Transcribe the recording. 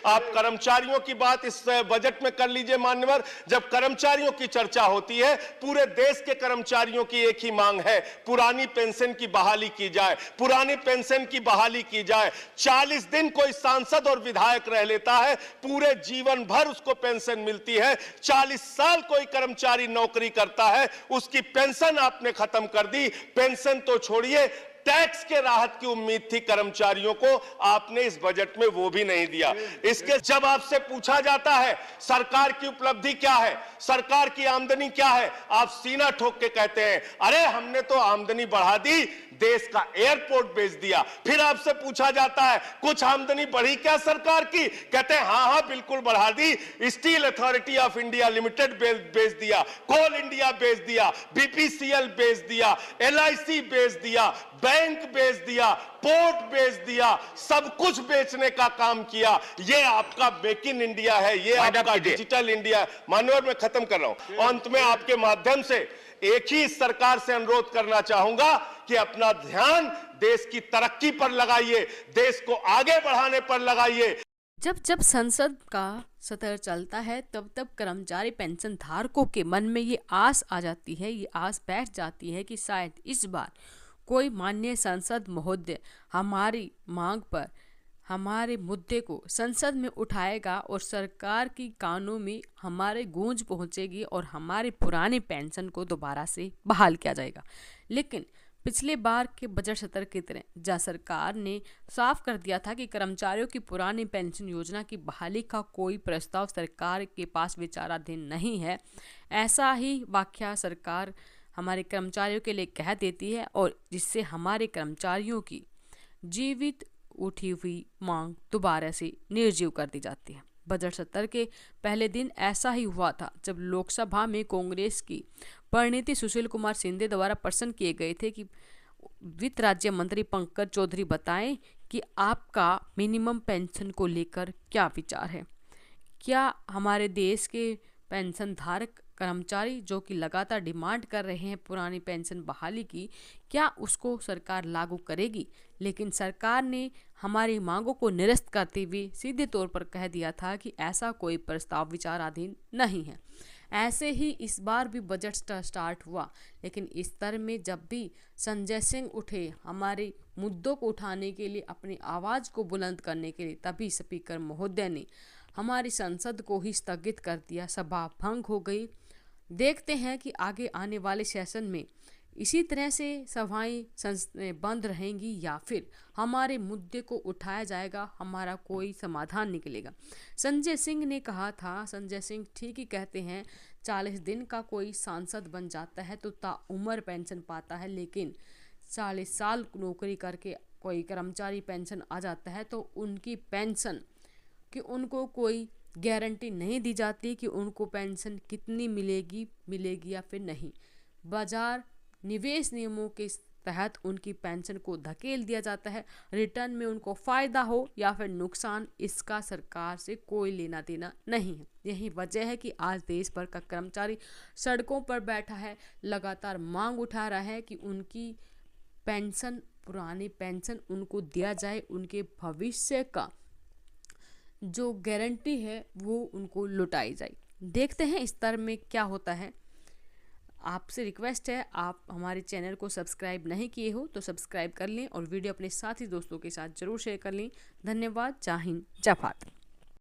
आप कर्मचारियों की बात इस बजट में कर लीजिए मान्यवर। जब कर्मचारियों की चर्चा होती है, पूरे देश के कर्मचारियों की एक ही मांग है, पुरानी पेंशन की बहाली की जाए, पुरानी पेंशन की बहाली की जाए। 40 दिन कोई सांसद और विधायक रह लेता है, पूरे जीवन भर उसको पेंशन मिलती है। 40 साल कोई कर्मचारी नौकरी करता है, उसकी पेंशन आपने खत्म कर दी। पेंशन तो छोड़िए, टैक्स के राहत की उम्मीद थी कर्मचारियों को, आपने इस बजट में वो भी नहीं दिया। इसके जब आपसे पूछा जाता है सरकार की उपलब्धि क्या है, सरकार की आमदनी क्या है, आप सीना ठोक के कहते हैं अरे हमने तो आमदनी बढ़ा दी, देश का एयरपोर्ट बेच दिया। फिर आपसे पूछा जाता है कुछ आमदनी बढ़ी क्या सरकार की, कहते हैं हाँ हाँ बिल्कुल बढ़ा दी, Steel Authority of India Limited बेच दिया, कोल इंडिया बेच दिया, बीपीसीएल बेच दिया, एलआईसी बेच दिया, बैंक बेच दिया, पोर्ट बेच दिया, सब कुछ बेचने का काम किया। ये आपका मेक इन इंडिया है, ये आपका डिजिटल इंडिया है। मानवर, मैं खत्म कर रहा हूं। अंत में आपके माध्यम से एक ही सरकार से अनुरोध करना चाहूंगा कि अपना ध्यान देश की तरक्की पर लगाइए, देश को आगे बढ़ाने पर लगाइए। जब जब संसद का सत्र चलता है तब तब कर्मचारी पेंशन धारकों के मन में ये आस आ जाती है, ये आस बैठ जाती है कि शायद इस बार कोई माननीय सांसद महोदय हमारी मांग पर, हमारे मुद्दे को संसद में उठाएगा और सरकार की कानों में हमारे गूंज पहुंचेगी और हमारी पुरानी पेंशन को दोबारा से बहाल किया जाएगा। लेकिन पिछले बार के बजट सत्र की तरह जहाँ सरकार ने साफ कर दिया था कि कर्मचारियों की पुरानी पेंशन योजना की बहाली का कोई प्रस्ताव सरकार के पास विचाराधीन नहीं है, ऐसा ही वाकया सरकार हमारे कर्मचारियों के लिए कह देती है और जिससे हमारे कर्मचारियों की जीवित उठी हुई मांग दोबारा से निर्जीव कर दी जाती है। बजट सत्र के पहले दिन ऐसा ही हुआ था जब लोकसभा में कांग्रेस की परिणीति सुशील कुमार शिंदे द्वारा प्रश्न किए गए थे कि वित्त राज्य मंत्री पंकज चौधरी बताएं कि आपका मिनिमम पेंशन को लेकर क्या विचार है। क्या हमारे देश के पेंशन धारक कर्मचारी जो कि लगातार डिमांड कर रहे हैं पुरानी पेंशन बहाली की, क्या उसको सरकार लागू करेगी? लेकिन सरकार ने हमारी मांगों को निरस्त करते हुए सीधे तौर पर कह दिया था कि ऐसा कोई प्रस्ताव विचाराधीन नहीं है। ऐसे ही इस बार भी बजट स्टार्ट हुआ, लेकिन इस स्तर में जब भी संजय सिंह उठे हमारे मुद्दों को उठाने के लिए, अपनी आवाज़ को बुलंद करने के लिए, तभी स्पीकर महोदय ने हमारी संसद को ही स्थगित कर दिया, सभा भंग हो गई। देखते हैं कि आगे आने वाले सेशन में इसी तरह से सभाएं बंद रहेंगी या फिर हमारे मुद्दे को उठाया जाएगा, हमारा कोई समाधान निकलेगा। संजय सिंह ने कहा था, संजय सिंह ठीक ही कहते हैं, 40 दिन का कोई सांसद बन जाता है तो ताउम्र पेंशन पाता है, लेकिन 40 साल नौकरी करके कोई कर्मचारी पेंशन आ जाता है तो उनकी पेंशन कि उनको कोई गारंटी नहीं दी जाती कि उनको पेंशन कितनी मिलेगी या फिर नहीं। बाजार निवेश नियमों के तहत उनकी पेंशन को धकेल दिया जाता है, रिटर्न में उनको फ़ायदा हो या फिर नुकसान, इसका सरकार से कोई लेना देना नहीं है। यही वजह है कि आज देश भर का कर्मचारी सड़कों पर बैठा है, लगातार मांग उठा रहा है कि उनकी पेंशन, पुरानी पेंशन उनको दिया जाए, उनके भविष्य का जो गारंटी है वो उनको लौटाई जाए। देखते हैं इस स्तर में क्या होता है। आपसे रिक्वेस्ट है, आप हमारे चैनल को सब्सक्राइब नहीं किए हो तो सब्सक्राइब कर लें और वीडियो अपने साथी दोस्तों के साथ जरूर शेयर कर लें। धन्यवाद। जय हिंद, जय भारत।